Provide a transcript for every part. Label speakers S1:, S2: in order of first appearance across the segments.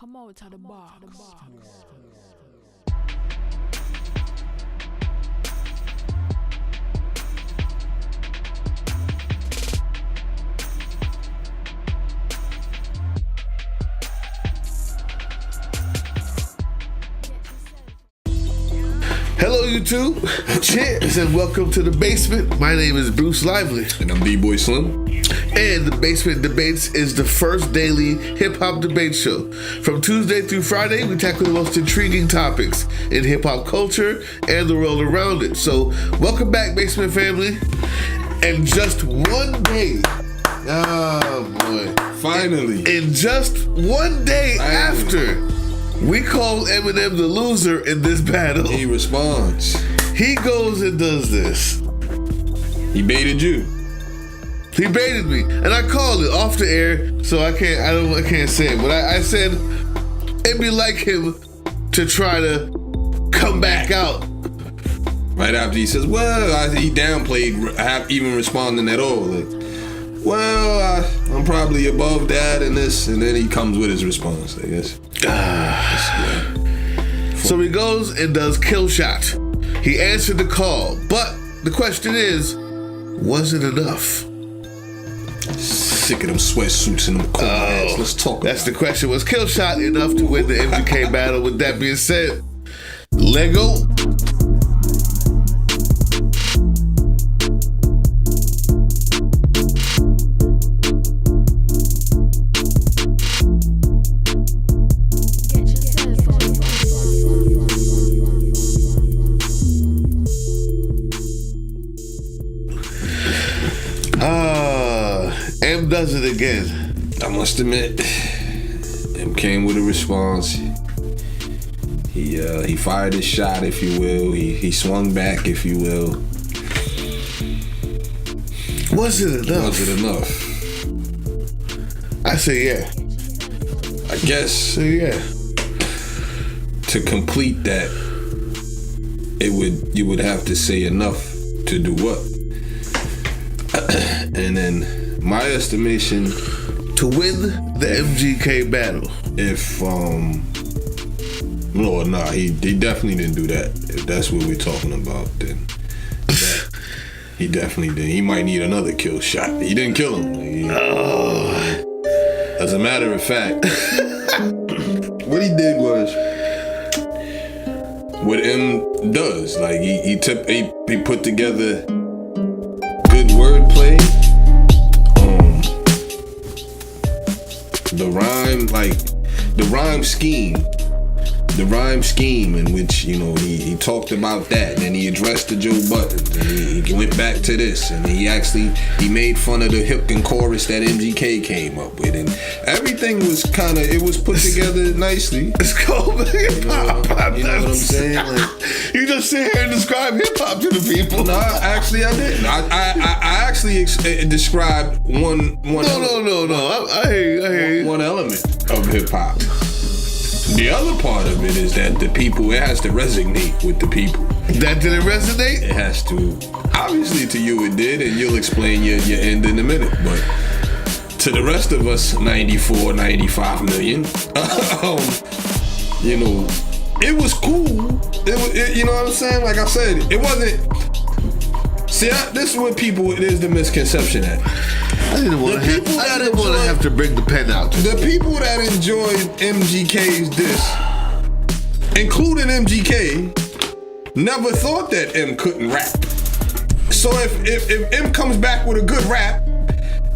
S1: Come out of the box.
S2: Hello YouTube, cheers and welcome to The Basement. My name is Bruce Lively.
S3: And I'm B-Boy Slim.
S2: And The Basement Debates is the first daily hip-hop debate show. From Tuesday through Friday, we tackle the most intriguing topics in hip-hop culture and the world around it. So, welcome back, Basement family. And just one day, oh boy.
S3: Finally.
S2: In just one day after we call Eminem the loser in this battle,
S3: He responds.
S2: he goes and does this.
S3: He baited you.
S2: He baited me, and I called it off the air, so I can't say it. But I said it'd be like him to try to come back out.
S3: Right after he says, he downplayed even responding at all. Like, I'm probably above that and this, and then he comes with his response, I guess.
S2: So he goes and does Kill Shot. He answered the call, but the question is, was it enough?
S3: Sick of them sweatsuits and them cool hats. Let's talk about
S2: That's the question. Was Kill Shot enough to win the MGK battle? With that being said, Lego. M does it again.
S3: I must admit, M came with a response. He fired his shot, if you will. He swung back, if you will.
S2: Was it enough?
S3: Was it enough?
S2: I say yeah.
S3: I guess
S2: Yeah.
S3: to complete that, you would have to say enough to do what? And then my estimation,
S2: To win the MGK battle.
S3: He definitely didn't do that. If that's what we're talking about, then he definitely did. He might need another kill shot. He didn't kill him. As a matter of fact, what he did was what M does. Like he put together good wordplay. The rhyme scheme in which, he talked about that, and he addressed the Joe Budden, and he went back to this, and he made fun of the hook and chorus that MGK came up with, and everything was it was put together nicely.
S2: It's called hip hop.
S3: You know what I'm saying? Like,
S2: you just sit here and describe hip hop to the people.
S3: No, actually I didn't. I actually described one.
S2: No. I hear you.
S3: One element of hip hop. The other part of it is that it has to resonate with the people.
S2: That didn't resonate?
S3: It has to. Obviously to you it did, and you'll explain your end in a minute. But to the rest of us, 94, 95 million, it was cool. You know what I'm saying? Like I said, it wasn't. See, this is what there's the misconception at.
S2: I didn't want to have to bring the pen out.
S3: The people that enjoyed MGK's diss, including MGK, never thought that M couldn't rap. So if M comes back with a good rap,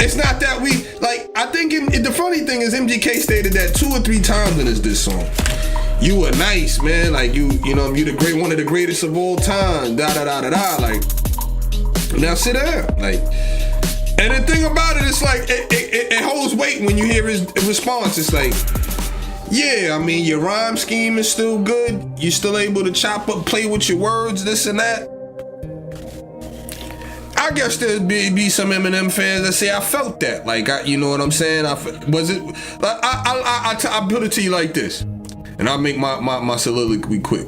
S3: it's not that I think the funny thing is MGK stated that 2 or 3 times in his diss song. You were nice, man. Like you one of the greatest of all time. Da da da da da. Like, now sit down. Like. And the thing about it, it's like, it holds weight when you hear his response. It's like, your rhyme scheme is still good. You're still able to chop up, play with your words, this and that. I guess there'd be some Eminem fans that say, I felt that. Like, you know what I'm saying? I put it to you like this. And I'll make my soliloquy quick.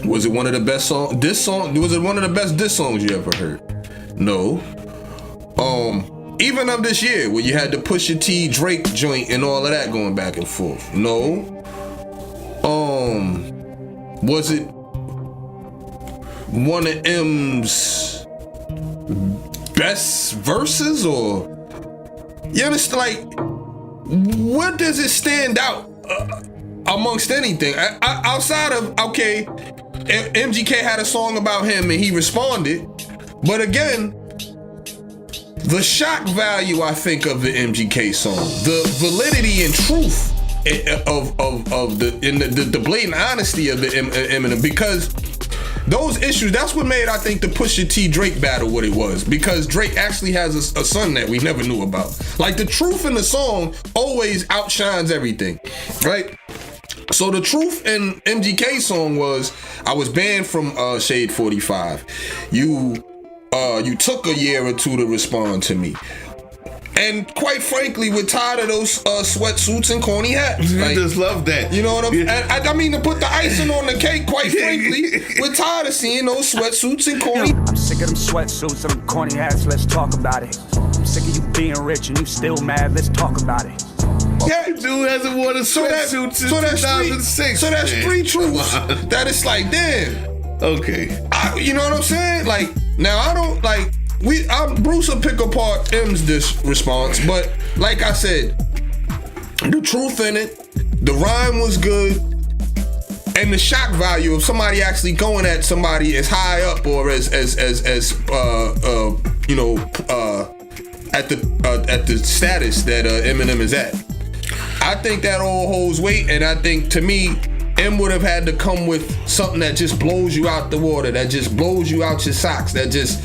S3: Was it one of the best songs? Was it one of the best diss songs you ever heard? No. even of this year, where you had the Pusha T Drake joint and all of that going back and forth. No. Was it one of M's best verses, or you understand? Like, what does it stand out amongst anything outside of, okay, MGK had a song about him and he responded, but again, the shock value, I think, of the MGK song, the validity and truth of the blatant honesty of the Eminem, because those issues, that's what made, I think, the Pusha T Drake battle what it was, because Drake actually has a son that we never knew about. Like, the truth in the song always outshines everything, right? So the truth in MGK song was, I was banned from Shade 45. You took a year or two to respond to me. And quite frankly, we're tired of those sweatsuits and corny hats.
S2: I
S3: Like,
S2: just love that.
S3: you know what I mean? I mean, to put the icing on the cake, quite frankly, we're tired of seeing those sweatsuits and corny.
S1: I'm sick of them sweatsuits and them corny hats, let's talk about it. I'm sick of you being rich and you still mad, let's talk about it.
S3: Yeah,
S2: Dude hasn't worn a sweatsuit since 2006.
S3: So that's
S2: man.
S3: three truths
S2: Come on.
S3: that it's like, damn.
S2: Okay.
S3: You know what I'm saying? Like, now I don't like. Bruce will pick apart M's this response, but like I said, the truth in it, the rhyme was good, and the shock value of somebody actually going at somebody as high up or as at the status that Eminem is at. I think that all holds weight, and I think, to me, M would have had to come with something that just blows you out the water, that just blows you out your socks, that just,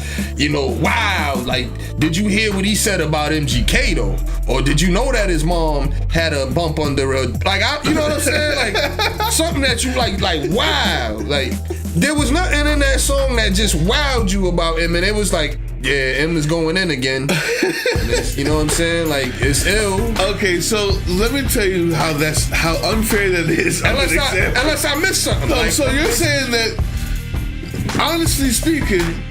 S3: wow, like, did you hear what he said about MGK though? Or did you know that his mom had a bump under her, like, you know what I'm saying? Like, something that you like, wow. Like, there was nothing in that song that just wowed you about M, and it was like, yeah, M is going in again. You know what I'm saying? Like, it's ill.
S2: Okay, so let me tell you how unfair that is.
S3: Unless I missed something.
S2: No,
S3: like,
S2: so you're saying that, honestly speaking,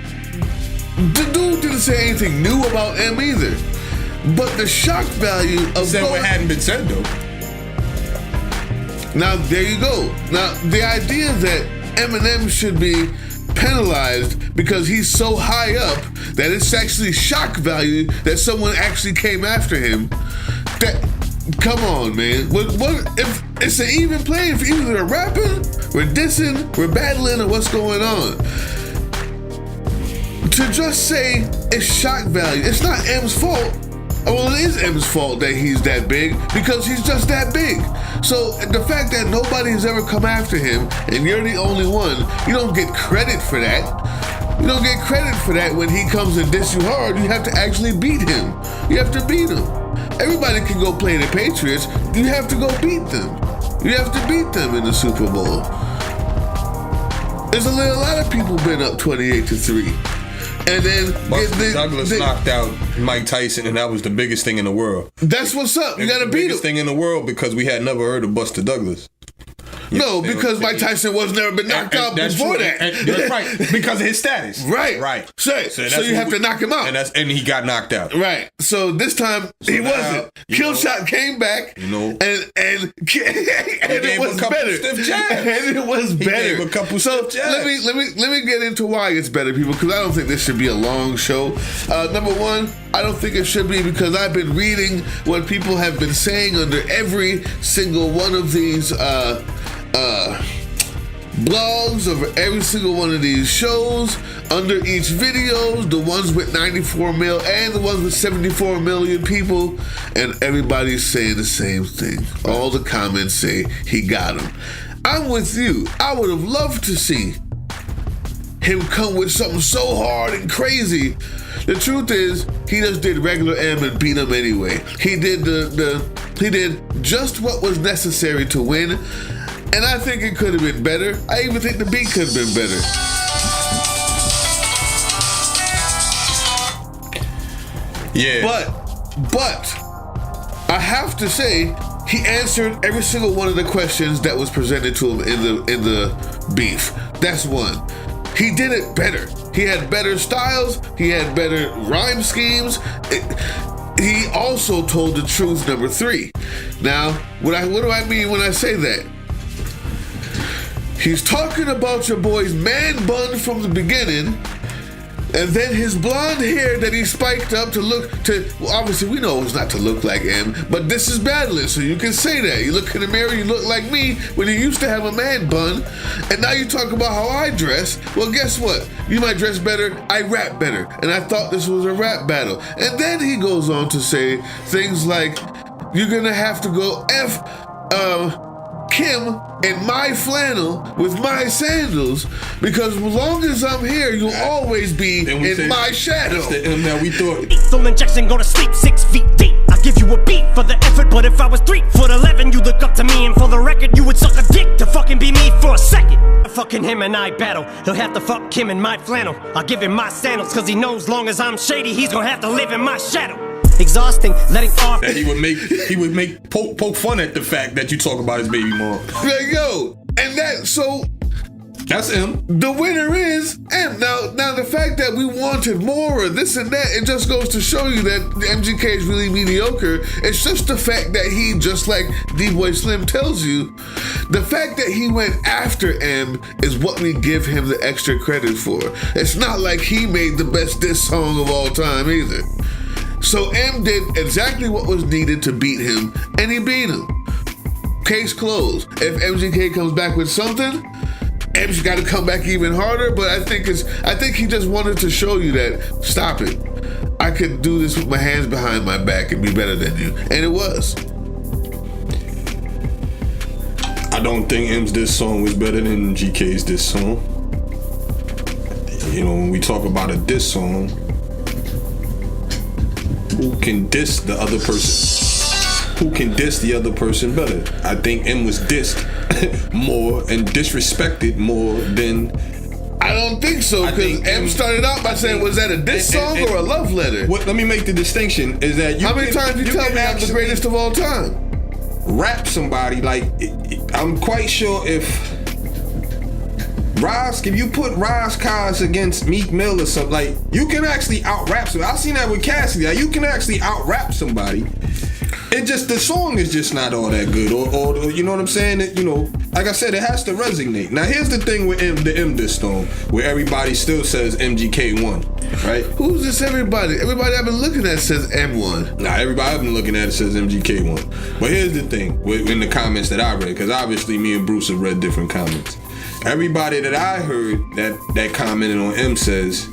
S2: the dude didn't say anything new about M either. But the shock value of
S3: said what hadn't been said though.
S2: Now there you go. Now the idea that Eminem should be penalized because he's so high up that it's actually shock value that someone actually came after him. That, come on, man. What if it's an even playing for either we're rapping, we're dissing, we're battling, or what's going on? To just say it's shock value, it's not M's fault. Well, it is M's fault that he's that big because he's just that big. So the fact that nobody has ever come after him and you're the only one, you don't get credit for that. You don't get credit for that when he comes and diss you hard. You have to actually beat him. You have to beat him. Everybody can go play the Patriots. You have to go beat them. You have to beat them in the Super Bowl. There's a lot of people been up 28-3. And then
S3: Douglas knocked out Mike Tyson, and that was the biggest thing in the world.
S2: That's what's up. You gotta beat him.
S3: The biggest thing in the world, because we had never heard of Buster Douglas.
S2: No, because Mike Tyson was never been knocked out before that.
S3: That's right, because of his status.
S2: Right. So you have to knock him out.
S3: And he got knocked out.
S2: Right. So this time he wasn't. Killshot came back. And it was better. And it was better.
S3: Gave a couple
S2: so
S3: stiff jabs.
S2: let me get into why it's better, people, because I don't think this should be a long show. Number one, I don't think it should be because I've been reading what people have been saying under every single one of these blogs, over every single one of these shows, under each videos, the ones with 94 mil and the ones with 74 million people, and everybody's saying the same thing. All the comments say he got him. I'm with you. I would have loved to see him come with something so hard and crazy. The truth is, he just did regular M and beat him anyway. He did he did just what was necessary to win, and I think it could have been better. I even think the beat could have been better.
S3: Yeah.
S2: But I have to say, he answered every single one of the questions that was presented to him in the beef. That's one. He did it better. He had better styles. He had better rhyme schemes. he also told the truth, number 3. Now, what do I mean when I say that? He's talking about your boy's man bun from the beginning, and then his blonde hair that he spiked up well, obviously we know it's not to look like him, but this is battling, so you can say that. You look in the mirror, you look like me when you used to have a man bun, and now you talk about how I dress. Well, guess what? You might dress better, I rap better, and I thought this was a rap battle. And then he goes on to say things like, you're gonna have to go Kim in my flannel with my sandals, because as long as I'm here, you'll always be in my shadow.
S3: Now we thought
S4: lethal injection, go to sleep 6 feet deep. I give you a beat for the effort, but if I was 3'11", you look up to me, and for the record, you would suck a dick to fucking be me for a second. Fucking him and I battle. He'll have to fuck Kim in my flannel. I'll give him my sandals, cause he knows long as I'm shady, he's gonna have to live in my shadow. Exhausting, letting off.
S3: That he would make poke fun at the fact that you talk about his baby mom.
S2: Like, yo, and
S3: that's him.
S2: The winner is M. Now the fact that we wanted more or this and that, it just goes to show you that MGK is really mediocre. It's just the fact that he, just like D-Boy Slim tells you, the fact that he went after M is what we give him the extra credit for. It's not like he made the best diss song of all time either. So M did exactly what was needed to beat him, and he beat him. Case closed. If MGK comes back with something, M's got to come back even harder. But I think he just wanted to show you that, stop it, I could do this with my hands behind my back and be better than you, and it was.
S3: I don't think M's diss song was better than GK's diss song. You know, when we talk about a diss song, who can diss the other person? Who can diss the other person better? I think M was dissed more and disrespected more than.
S2: I don't think so, because M started out by saying, was that a diss song or a love letter?
S3: Let me make the distinction, is that
S2: how many times you tell me I'm the greatest of all time?
S3: Rap somebody, like, I'm quite sure if you put Raz Cars against Meek Mill or something, like, you can actually out-rap somebody. I've seen that with Cassidy. Like, you can actually out-rap somebody. It just, the song is just not all that good, or you know what I'm saying? It, you know, like I said, it has to resonate. Now, here's the thing with the M diss song, where everybody still says MGK won, right?
S2: Who's this everybody? Everybody I've been looking at says M won.
S3: Nah, everybody I've been looking at says MGK won. But here's the thing, in the comments that I read, because obviously me and Bruce have read different comments. Everybody that I heard that commented on M says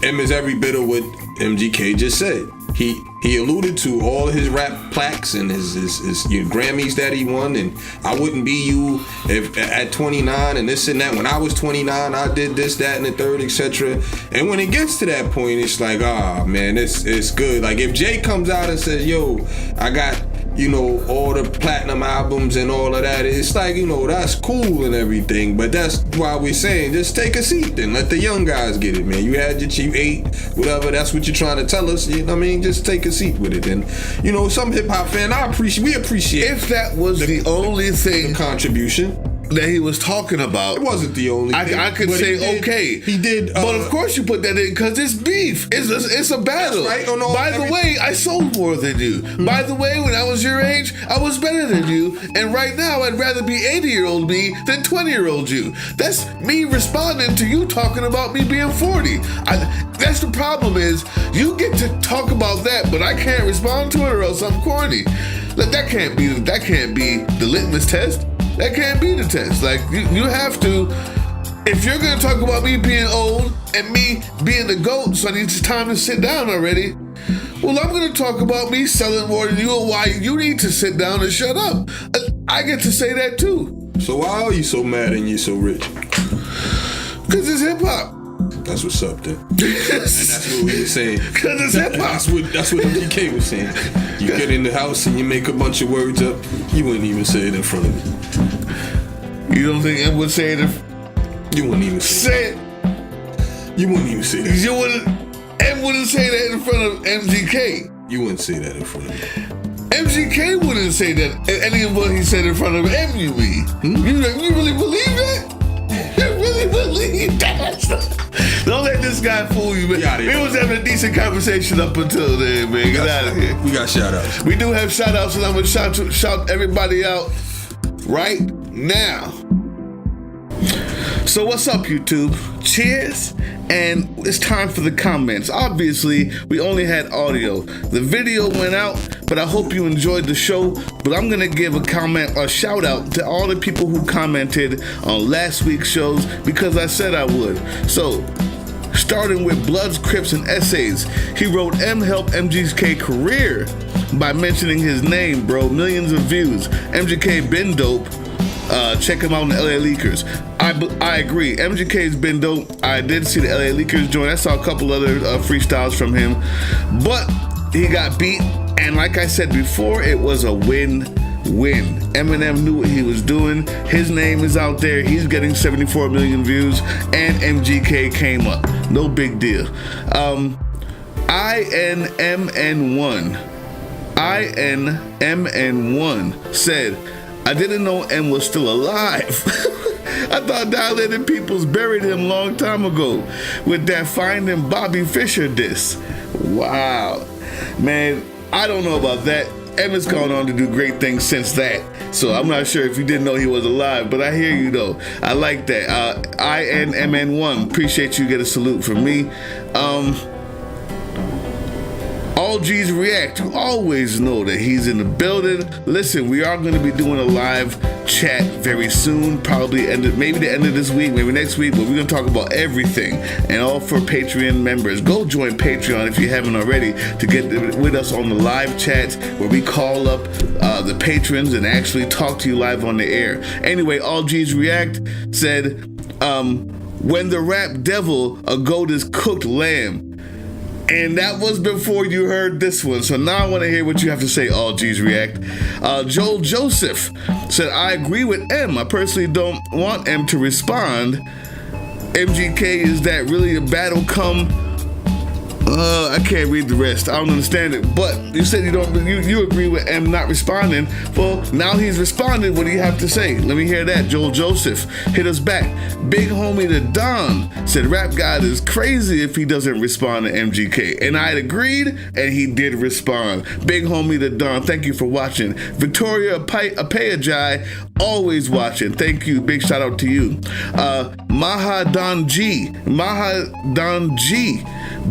S3: M is every bit of what MGK just said. He alluded to all his rap plaques and his Grammys that he won, and I wouldn't be you if at 29 and this and that. When I was 29, I did this, that, and the third, etc. And when it gets to that point, it's like, man, it's good. Like if Jay comes out and says, yo, I got, you know, all the platinum albums and all of that, it's like, you know, that's cool and everything, but that's why we're saying just take a seat then. Let the young guys get it, man. You had your cheap 8, whatever, that's what you're trying to tell us, you know what I mean? Just take a seat with it. And, you know, some hip-hop fan, we appreciate
S2: if that was the only thing,
S3: the contribution
S2: that he was talking about.
S3: It wasn't the only thing.
S2: I could say, okay.
S3: He did.
S2: But of course you put that in because it's beef. It's a battle.
S3: Right.
S2: By the way, I sold more than you. Mm-hmm. By the way, when I was your age, I was better than you. And right now, I'd rather be 80-year-old me than 20-year-old you. That's me responding to you talking about me being 40. That's the problem is, you get to talk about that, but I can't respond to it or else I'm corny. That can't be the litmus test. That can't be the test. Like, you have to, if you're going to talk about me being old and me being the GOAT, so I need time to sit down already, well, I'm going to talk about me selling more than you and why you need to sit down and shut up. I get to say that too.
S3: So why are you so mad and you're so rich?
S2: Because it's hip-hop.
S3: That's what's up then. And that's what we were saying.
S2: Because it's hip-hop.
S3: That's what MGK was saying. You get in the house and you make a bunch of words up, you wouldn't even say it in front of me.
S2: You don't think M would say it?
S3: You wouldn't even say
S2: it.
S3: You wouldn't even say that.
S2: M wouldn't say that in front of MGK.
S3: You wouldn't say that in front of me.
S2: MGK wouldn't say that any of what he said in front of M, you mean? You really believe that? You really believe that. Don't let this guy fool you, man. We was having a decent conversation up until then, man. Get out of here.
S3: We got shout-outs.
S2: We do have shout-outs, and I'm going to shout everybody out right now. So what's up, YouTube? Cheers, and it's time for the comments. Obviously, we only had audio. The video went out, but I hope you enjoyed the show. But I'm gonna give a shout out to all the people who commented on last week's shows because I said I would. So, starting with Bloods, Crips, and Essays, he wrote M help MGK career by mentioning his name, bro. Millions of views. MGK been dope. Check him out in the LA Leakers. I agree. MGK's been dope. I did see the LA Leakers join. I saw a couple other freestyles from him, but he got beat. And like I said before, it was a win-win. Eminem knew what he was doing. His name is out there. He's getting 74 million views, and MGK came up. No big deal. INMN1 said, I didn't know M was still alive. I thought Dilated Peoples buried him long time ago with that Finding Bobby Fischer diss. Wow. Man, I don't know about that. M has gone on to do great things since that. So I'm not sure if you didn't know he was alive, but I hear you though. I like that. INMN1, appreciate you. Get a salute from me. All G's React, you always know that he's in the building. Listen, we are going to be doing a live chat very soon, probably maybe the end of this week, maybe next week, but we're going to talk about everything, and all for Patreon members. Go join Patreon if you haven't already to get with us on the live chats where we call up the patrons and actually talk to you live on the air. Anyway, All G's React said, when the rap devil, a goat is cooked lamb. And that was before you heard this one. So now I want to hear what you have to say, All G's React. Joel Joseph said, I agree with M. I personally don't want M to respond. MGK, is that really a battle come? I can't read the rest. I don't understand it. But you said you agree with M not responding. Well, now he's responded. What do you have to say? Let me hear that. Joel Joseph, hit us back. Big homie the Don said Rap God is crazy if he doesn't respond to MGK. And I agreed, and he did respond. Big homie the Don, thank you for watching. Victoria Apayajai, always watching. Thank you. Big shout out to you. Mahadon G.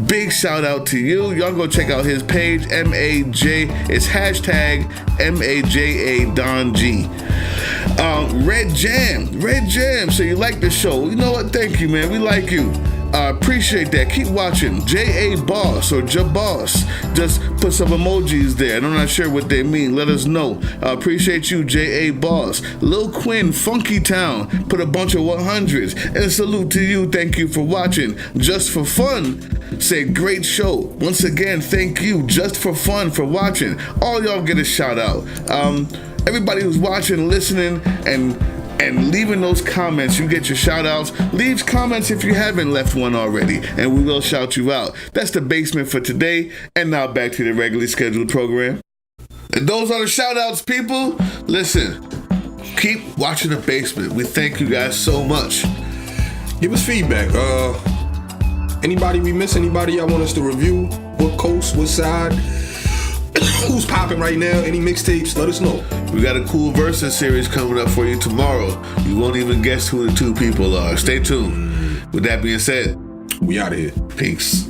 S2: Big shout out to you. Y'all go check out his page, MAJ. It's hashtag MAJA Don G. Red Jam. So you like the show? You know what? Thank you, man. We like you. Appreciate that. Keep watching. J.A. Boss or J-Boss. Just put some emojis there. And I'm not sure what they mean. Let us know. Appreciate you, J.A. Boss. Lil Quinn, Funky Town. Put a bunch of 100s. And salute to you. Thank you for watching. Just for Fun said, great show. Once again, thank you. Just for Fun for watching. All y'all get a shout out. Everybody who's watching, listening, and leaving those comments, you get your shout outs. Leave comments if you haven't left one already, and we will shout you out. That's the basement for today, and now back to the regularly scheduled program. And those are the shout outs, people. Listen, keep watching the basement. We thank you guys so much.
S3: Give us feedback. Anybody we miss, anybody y'all want us to review? What coast, what side? Who's popping right now? Any mixtapes? Let us know.
S2: We got a cool versus series coming up for you tomorrow. You won't even guess who the two people are. Stay tuned. With that being said,
S3: we out of here.
S2: Peace.